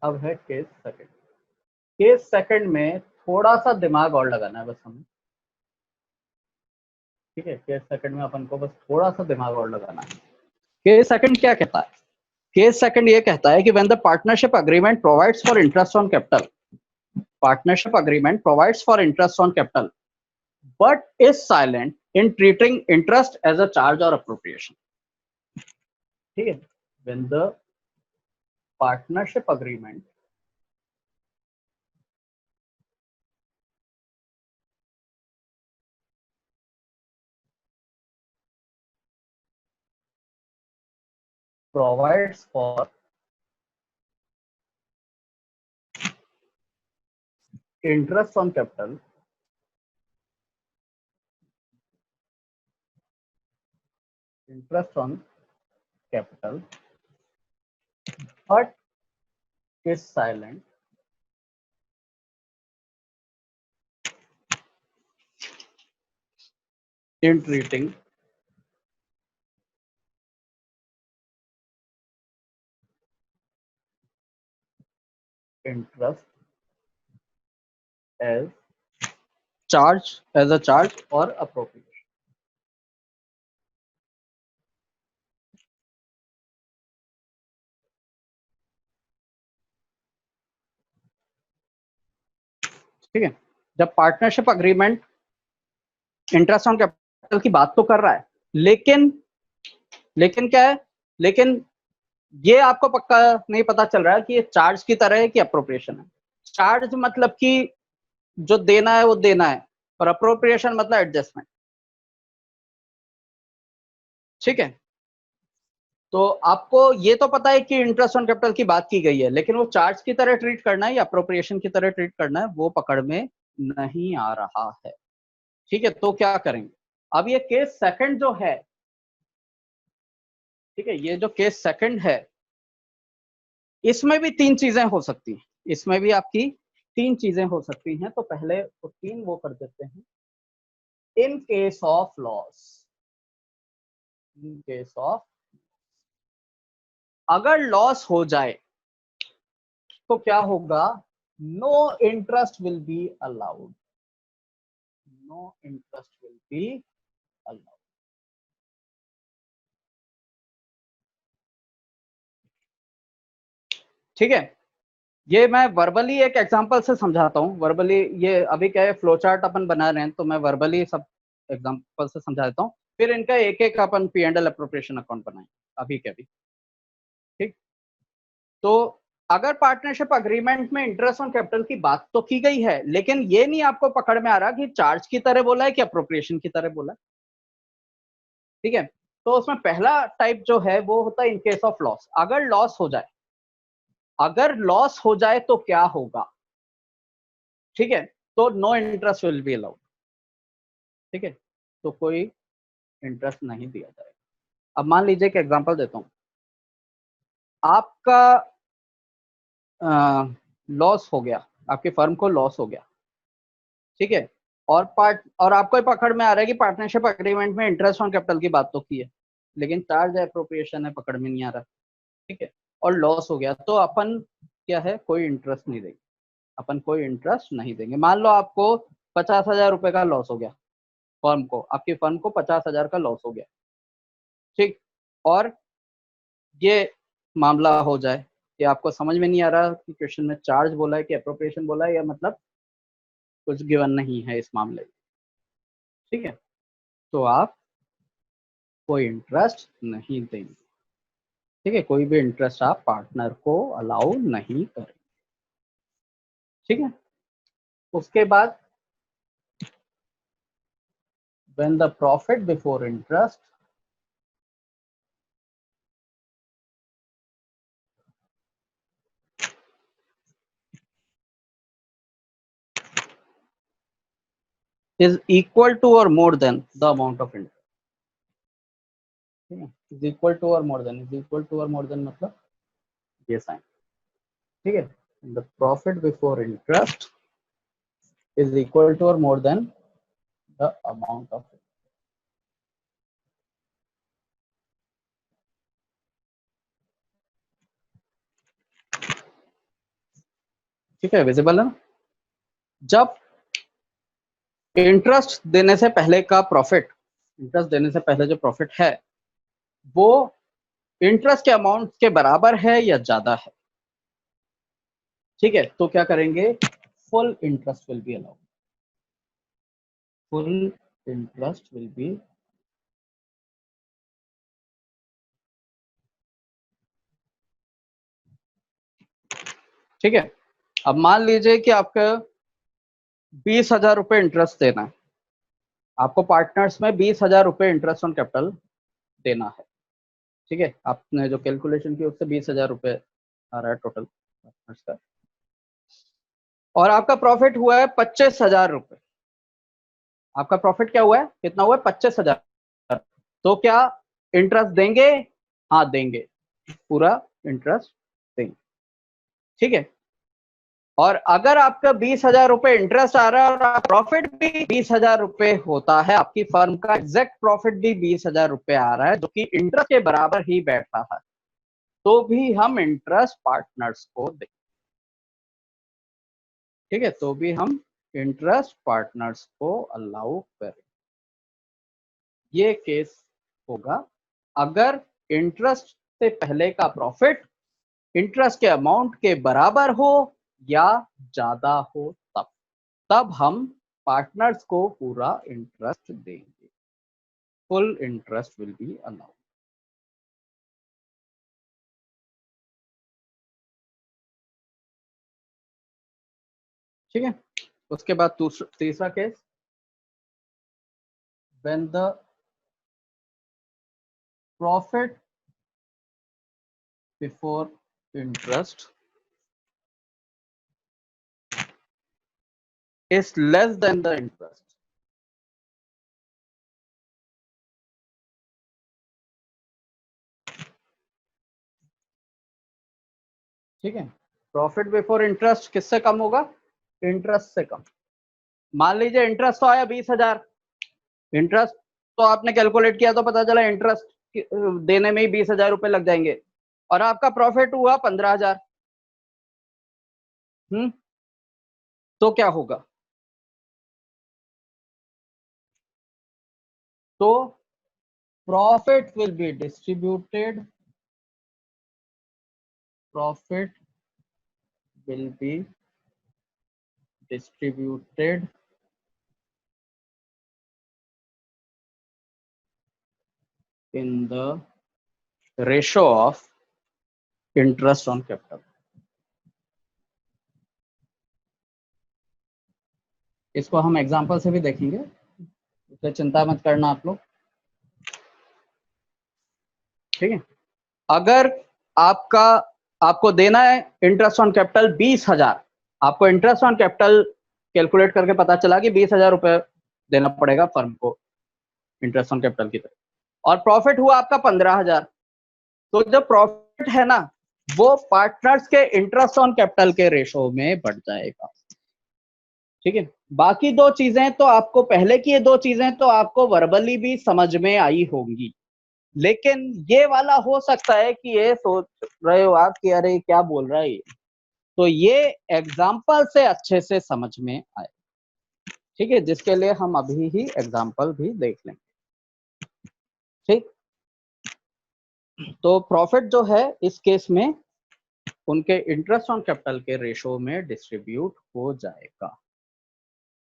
अब है case second. Case second में थोड़ा सा दिमाग और लगाना है बस हमें, ठीक है। केस सेकंड में अपन को बस थोड़ा सा दिमाग और लगाना है। केस सेकंड क्या कहता है? केस सेकंड ये कहता है कि when the partnership agreement provides for interest on capital, partnership agreement provides for interest on capital but is silent in treating interest as a charge और अप्रोप्रिएशन, ठीक है। When the partnership agreement provides for interest on capital but is silent in treating interest as a charge or appropriation, ठीक है। जब partnership agreement interest on capital की बात तो कर रहा है, लेकिन क्या है, लेकिन ये आपको पक्का नहीं पता चल रहा है कि ये चार्ज की तरह है कि अप्रोप्रिएशन है। चार्ज मतलब कि जो देना है वो देना है, और अप्रोप्रिएशन मतलब एडजस्टमेंट, ठीक है। तो आपको ये तो पता है कि इंटरेस्ट ऑन कैपिटल की बात की गई है, लेकिन वो चार्ज की तरह ट्रीट करना है या अप्रोप्रिएशन की तरह ट्रीट करना है, वो पकड़ में नहीं आ रहा है, ठीक है। तो क्या करेंगे? अब ये केस सेकंड जो है, ठीक है, ये जो केस सेकंड है, इसमें भी तीन चीजें हो सकती हैं, इसमें भी आपकी तीन चीजें हो सकती हैं। तो पहले तो तीन वो कर देते हैं। In case of loss, in case of, अगर लॉस हो जाए तो क्या होगा? No interest will be allowed, no interest will be allowed, ठीक है। ये मैं वर्बली एक एग्जांपल से समझाता हूँ। वर्बली ये अभी क्या है, फ्लो चार्ट अपन बना रहे हैं, तो मैं वर्बली सब एग्जांपल से समझा देता हूँ, फिर इनका एक एक अपन P and L appropriation account बनाएंगे अभी के अभी, ठीक। तो अगर पार्टनरशिप अग्रीमेंट में इंटरेस्ट ऑन कैपिटल की बात तो की गई है, लेकिन ये नहीं आपको पकड़ में आ रहा कि चार्ज की तरह बोला है कि अप्रोप्रिएशन की तरह बोला है, ठीक है। तो उसमें पहला टाइप जो है वो होता है इन केस ऑफ लॉस। अगर लॉस हो जाए, अगर लॉस हो जाए तो क्या होगा, ठीक है। तो no interest will be allowed, ठीक है। तो कोई इंटरेस्ट नहीं दिया जाएगा। अब मान लीजिए कि एग्जांपल देता हूं, आपका लॉस हो गया, आपकी फर्म को लॉस हो गया, ठीक है। और आपको पकड़ में आ रहा है कि पार्टनरशिप अग्रीमेंट में इंटरेस्ट ऑन कैपिटल की बात तो की है, लेकिन चार्ज एप्रोप्रिएशन है पकड़ में नहीं आ रहा, ठीक है। और लॉस हो गया, तो अपन क्या है, कोई इंटरेस्ट नहीं देंगे, अपन कोई इंटरेस्ट नहीं देंगे। मान लो आपको 50,000 रुपए का लॉस हो गया, फर्म को, आपकी फर्म को 50,000 का लॉस हो गया, ठीक। और ये मामला हो जाए कि आपको समझ में नहीं आ रहा कि क्वेश्चन में चार्ज बोला है कि अप्रोप्रिएशन बोला है, या मतलब कुछ गिवन नहीं है इस मामले में, ठीक है। तो आप कोई इंटरेस्ट नहीं देंगे, ठीक है। कोई भी इंटरेस्ट आप पार्टनर को अलाउ नहीं करें, ठीक है। उसके बाद when the profit before interest is equal to or more than the amount of interest, ठीक है। is equal to or more than, is equal to or more than मतलब ये साइन, ठीक है। the profit before interest is equal to or more than the amount of interest. ठीक है, visible है ना। जब इंटरेस्ट देने से पहले का प्रॉफिट, इंटरेस्ट देने से पहले जो प्रॉफिट है वो इंटरेस्ट के अमाउंट के बराबर है या ज्यादा है, ठीक है, तो क्या करेंगे, full interest will be allowed, full interest will B, ठीक है। अब मान लीजिए कि आपका 20,000 रुपये इंटरेस्ट देना है, आपको पार्टनर्स में 20,000 रुपये इंटरेस्ट ऑन कैपिटल देना है, ठीक है। आपने जो कैलकुलेशन की उससे 20,000 रुपये आ रहा है टोटल पार्टनर्स का, और आपका प्रॉफिट हुआ है 25,000 रुपये। आपका प्रॉफिट क्या हुआ है, कितना हुआ है, 25,000। तो क्या इंटरेस्ट देंगे, हाँ देंगे, पूरा इंटरेस्ट देंगे, ठीक है। और अगर आपका 20,000 रुपये इंटरेस्ट आ रहा है और प्रॉफिट भी 20,000 रुपये होता है, आपकी फर्म का एग्जैक्ट प्रॉफिट भी 20,000 रुपये आ रहा है जो कि इंटरेस्ट के बराबर ही बैठ रहा है, तो भी हम इंटरेस्ट पार्टनर्स को दें, ठीक है, तो भी हम इंटरेस्ट पार्टनर्स को अलाउ करें। ये केस होगा अगर इंटरेस्ट से पहले का प्रॉफिट इंटरेस्ट के अमाउंट के बराबर हो या ज्यादा हो, तब तब हम पार्टनर्स को पूरा इंटरेस्ट देंगे, full interest will be allowed. ठीक है, उसके बाद तीसरा case, when the profit before interest is less than the interest, ठीक है। प्रॉफिट बिफोर इंटरेस्ट किससे कम होगा, इंटरेस्ट से कम। मान लीजिए इंटरेस्ट तो आया 20,000, इंटरेस्ट तो आपने कैलकुलेट किया तो पता चला इंटरेस्ट देने में ही 20,000 रुपये लग जाएंगे, और आपका प्रॉफिट हुआ 15,000। तो क्या होगा, तो profit will be distributed, profit will be distributed in the ratio of interest on capital। इसको हम एग्जांपल से भी देखेंगे, तो चिंता मत करना आप लोग, ठीक है। अगर आपको देना है इंटरेस्ट ऑन कैपिटल 20,000, आपको इंटरेस्ट ऑन कैपिटल कैलकुलेट करके पता चला कि 20,000 रुपये देना पड़ेगा फर्म को इंटरेस्ट ऑन कैपिटल की तरफ, और प्रॉफिट हुआ आपका 15,000। तो जो प्रॉफिट है ना वो पार्टनर्स के इंटरेस्ट ऑन कैपिटल के रेशो में बढ़ जाएगा, ठीक है। बाकी दो चीजें तो आपको, पहले की ये दो चीजें तो आपको वर्बली भी समझ में आई होंगी, लेकिन ये वाला हो सकता है कि ये सोच रहे हो आप कि अरे क्या बोल रहा है ये, तो ये एग्जाम्पल से अच्छे से समझ में आए, ठीक है, जिसके लिए हम अभी ही एग्जाम्पल भी देख लेंगे, ठीक। तो प्रॉफिट जो है इस केस में उनके इंटरेस्ट ऑन कैपिटल के रेशो में डिस्ट्रीब्यूट हो जाएगा,